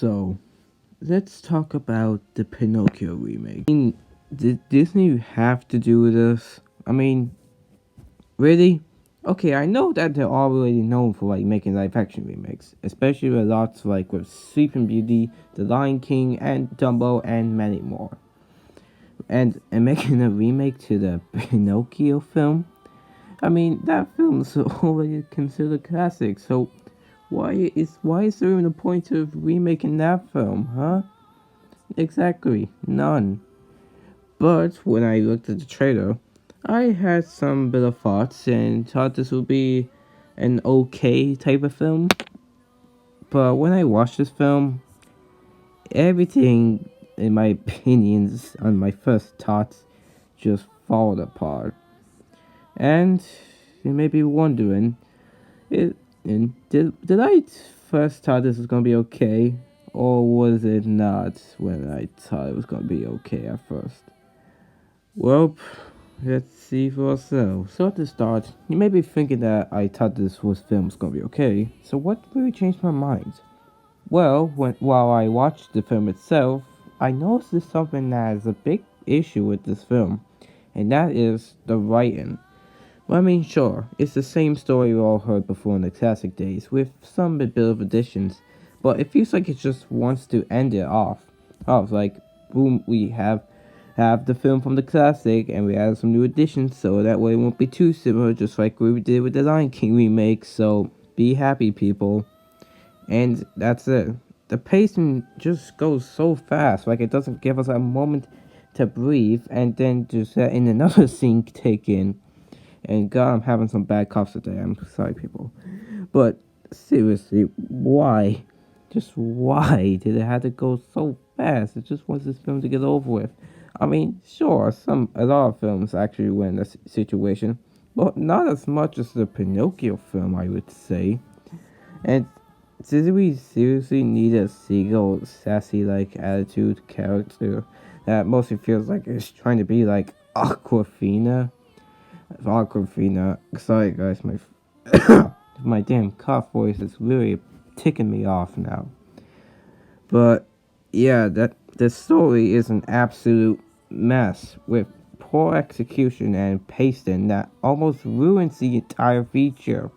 So, let's talk about the Pinocchio remake. Did Disney have to do this? Really? Okay, I know that they're already known for making live action remakes, especially with lots with Sleeping Beauty, The Lion King, and Dumbo, and many more. And making a remake to the Pinocchio film? That film's already considered a classic, so why is there even a point of remaking that film, huh? Exactly, none. But when I looked at the trailer, I had some bit of thoughts and thought this would be an okay type of film. But when I watched this film, everything, in my opinions, on my first thoughts, just fall apart. And you may be wondering, did I first thought this was gonna be okay, or was it not when I thought it was gonna be okay at first? Well, let's see for ourselves. So at the start, you may be thinking that I thought film was gonna be okay. So what really changed my mind? Well, while I watched the film itself, I noticed something that is a big issue with this film, and that is the writing. Well, sure, it's the same story we all heard before in the classic days, with some bit of additions, but it feels like it just wants to end it off. Boom, we have the film from the classic, and we add some new additions, so that way it won't be too similar, just like we did with the Lion King remake. So be happy, people. And that's it. The pacing just goes so fast, it doesn't give us a moment to breathe, and then just in another scene take in. And God, I'm having some bad coughs today. I'm sorry, people. But seriously, why? Just why did it have to go so fast? It just wants this film to get over with. Sure, a lot of films actually win this situation, but not as much as the Pinocchio film, I would say. And did we seriously need a seagull sassy attitude character that mostly feels like it's trying to be like Aquafina? Aquafina. Sorry guys, my my damn cough voice is really ticking me off now. But yeah, that the story is an absolute mess with poor execution and pacing that almost ruins the entire feature.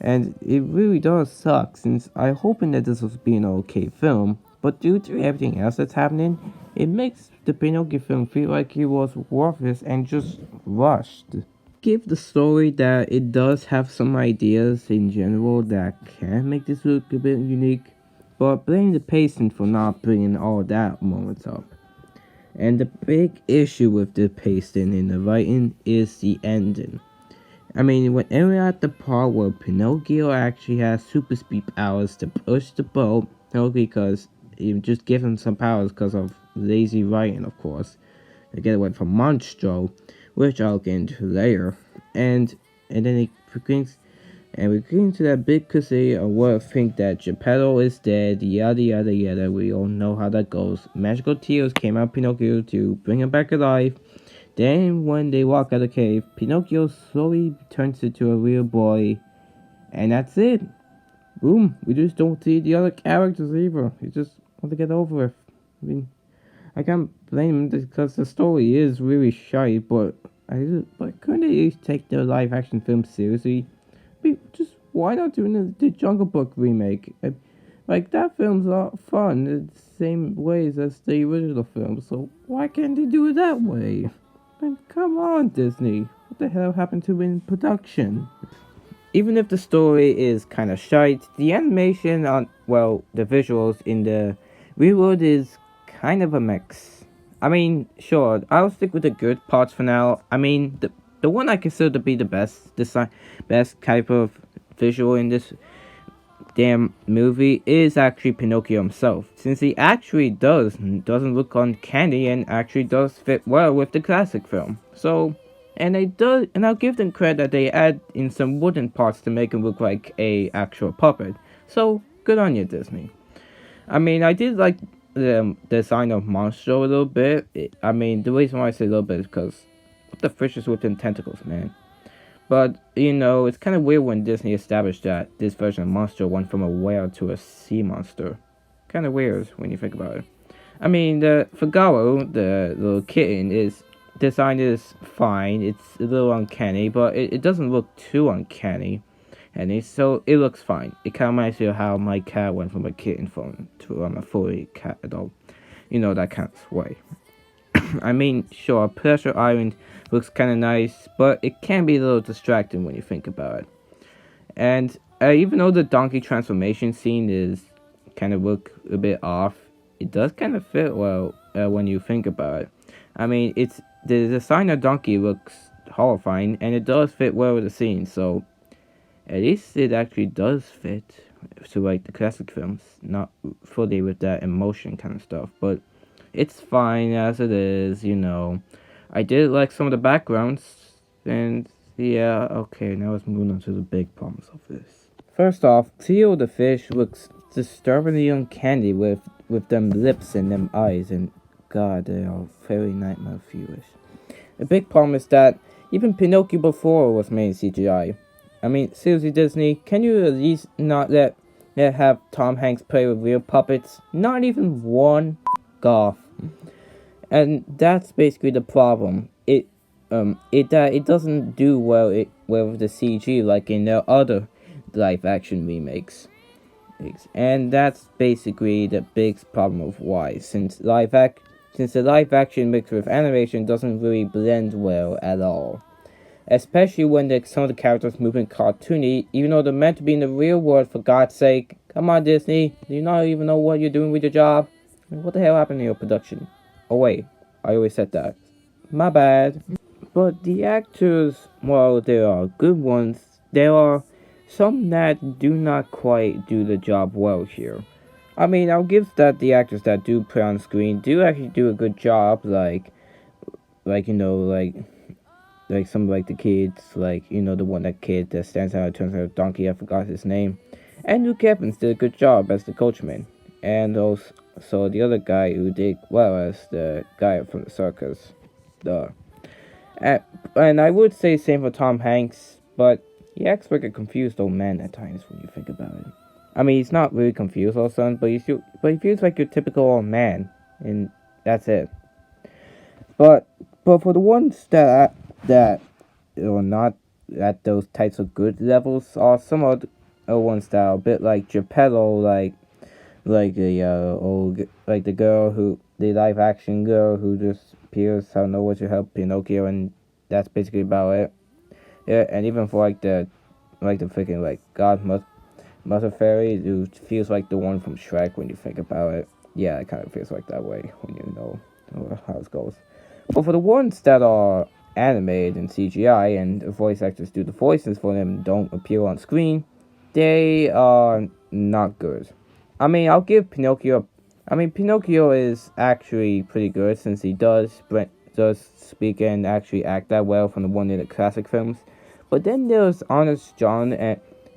And it really does suck, since I hoping that this was being an okay film, but due to everything else that's happening, it makes the Pinocchio film feel like it was worthless and just rushed. Give the story that it does have some ideas in general that can make this look a bit unique, but blame the pacing for not bringing all that moments up. And the big issue with the pacing in the writing is the ending. When we're at the part where Pinocchio actually has super speed powers to push the boat, because you just give him some powers because of lazy writing, of course, to get away from Monstro, which I'll get into later. And then it begins, and we get into that big cliche of what I think that Geppetto is dead, yada yada yada. We all know how that goes. Magical tears came out of Pinocchio to bring him back alive. Then, when they walk out of the cave, Pinocchio slowly turns into a real boy, and that's it. Boom. We just don't see the other characters either. You just want to get over with. I can't blame them because the story is really shy, but couldn't they at least take their live action film seriously? Just why not doing the Jungle Book remake? That film's a lot of fun, the same ways as the original film, so why can't they do it that way? Come on, Disney. What the hell happened to in production? Even if the story is kind of shite, the animation the visuals in the reworld is kind of a mix. Sure, I'll stick with the good parts for now. The one I consider to be the best type of visual in this damn movie is actually Pinocchio himself, since he actually doesn't look uncanny and actually does fit well with the classic film. So, and I'll give them credit that they add in some wooden parts to make him look like a actual puppet. So, good on you, Disney. I did like the design of Monstro a little bit. The reason why I say a little bit is because the fish is within tentacles, man. But, it's kind of weird when Disney established that this version of Monstro went from a whale to a sea monster. kind of weird when you think about it. I mean, the Figaro, the little kitten, is design is fine. It's a little uncanny, but it doesn't look too uncanny. So it looks fine. It kind of reminds me of how my cat went from a kitten to a fully cat adult. You know, that kind of way. I mean, sure, Pressure Island looks kind of nice, but it can be a little distracting when you think about it. And even though the donkey transformation scene is kind of look a bit off, it does kind of fit well when you think about it. I mean, it's the design of donkey looks horrifying, and it does fit well with the scene. So at least it actually does fit to like the classic films, not fully with that emotion kind of stuff, but it's fine as it is, you know. I did like some of the backgrounds, and yeah, okay, now let's move on to the big problems of this. First off, Theo the fish looks disturbingly uncanny with them lips and them eyes, and god, they are very nightmare fuelish. The big problem is that even Pinocchio before was made in CGI. I mean, seriously, Disney, can you at least not let have Tom Hanks play with real puppets? Not even one golf. And that's basically the problem. It doesn't do well with the CG like in the other live action remakes. And that's basically the big problem of why, since the live action mixed with animation doesn't really blend well at all. Especially when some of the characters moving cartoony, even though they're meant to be in the real world, for God's sake. Come on, Disney, do you not even know what you're doing with your job? What the hell happened to your production? Oh wait, I always said that. My bad. But the actors, while there are good ones, there are some that do not quite do the job well here. I mean, I'll give that the actors that do play on screen do actually do a good job, like you know, like some like the kids, like you know the one that kid that stands out turns out a donkey. I forgot his name. And Luke Evans did a good job as the coachman, and also the other guy who did well as the guy from the circus. And I would say same for Tom Hanks, but he acts like a confused old man at times when you think about it. I mean, he's not really confused all of a sudden, but he feels like your typical old man, and that's it. But for the ones that are not at those types of good levels, are some of the ones that are a bit like Geppetto, like the girl who the live action girl who just appears out of nowhere to help Pinocchio, and that's basically about it. Yeah, and even for the freaking Mother Fairy, who feels like the one from Shrek when you think about it. Yeah, it kind of feels like that way when you know how it goes. But for the ones that are animated in CGI and the voice actors do the voices for them and don't appear on screen, they are not good. I mean, I'll give Pinocchio. I mean, Pinocchio is actually pretty good since he does speak and actually act that well from the one in the classic films. But then there's Honest John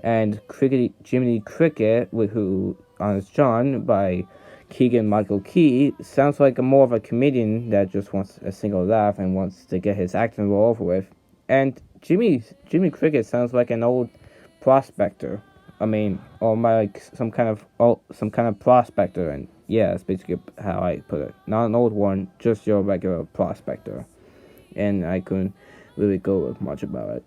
and Jiminy Cricket, who Honest John by Keegan Michael Key sounds like more of a comedian that just wants a single laugh and wants to get his acting role over with. And Jimmy Cricket sounds like an old prospector. I mean, or some kind of prospector, and yeah, that's basically how I put it. Not an old one, just your regular prospector. And I couldn't really go with much about it.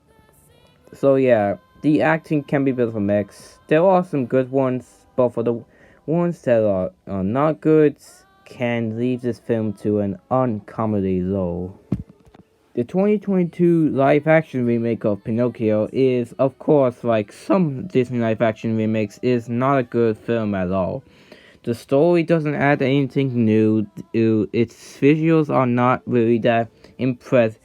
So yeah, the acting can be a bit of a mix. There are some good ones, but for the ones that are not good, can leave this film to an uncomedy low. The 2022 live-action remake of Pinocchio is, of course, like some Disney live-action remakes, is not a good film at all. The story doesn't add anything new. Its visuals are not really that impressive,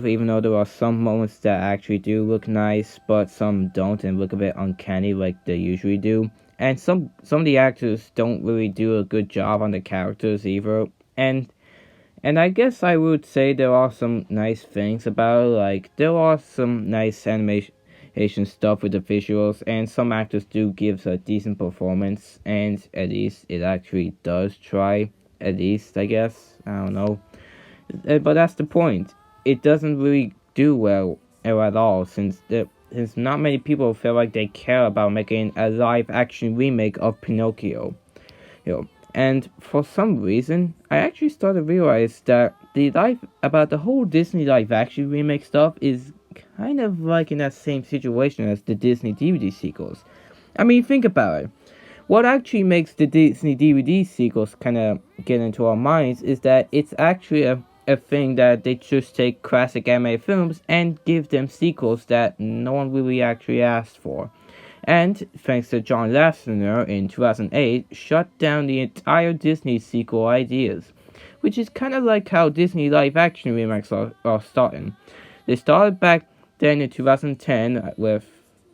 even though there are some moments that actually do look nice, but some don't and look a bit uncanny like they usually do. And some of the actors don't really do a good job on the characters either. And I guess I would say there are some nice things about it, like there are some nice animation stuff with the visuals, and some actors do give a decent performance, and at least it actually does try, at least, I guess, I don't know. But that's the point. It doesn't really do well at all, since not many people feel like they care about making a live action remake of Pinocchio. And for some reason, I actually started to realize that the whole Disney live action remake stuff is kind of like in that same situation as the Disney DVD sequels. I mean, think about it. What actually makes the Disney DVD sequels kind of get into our minds is that it's actually a thing that they just take classic anime films and give them sequels that no one really actually asked for. And thanks to John Lasseter in 2008, shut down the entire Disney sequel ideas, which is kind of like how Disney live action remakes are starting. They started back then in 2010 with,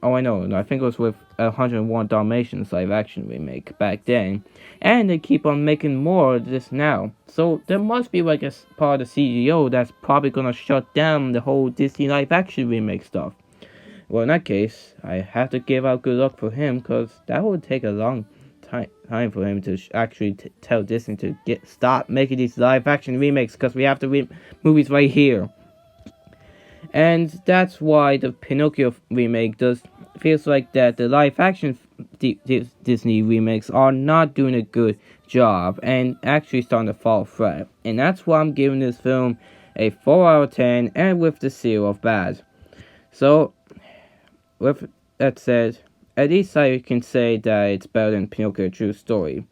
oh I know, I think it was with 101 Dalmatians live action remake back then, and they keep on making more of this now. So there must be like a part of the CGO that's probably gonna shut down the whole Disney live action remake stuff. Well, in that case, I have to give out good luck for him, because that would take a long time for him to actually tell Disney to stop making these live action remakes, because we have the movies right here. And that's why the Pinocchio remake feels like that the live action Disney remakes are not doing a good job and actually starting to fall flat. And that's why I'm giving this film a 4 out of 10 and with the seal of bad. So, with that said, at least I can say that it's better than Pinocchio True Story.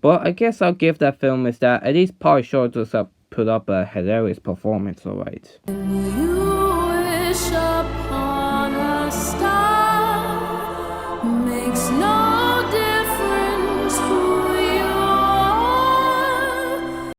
But I guess I'll give that film is that at least Polly Shore does put up a hilarious performance, alright. You wish upon a star makes no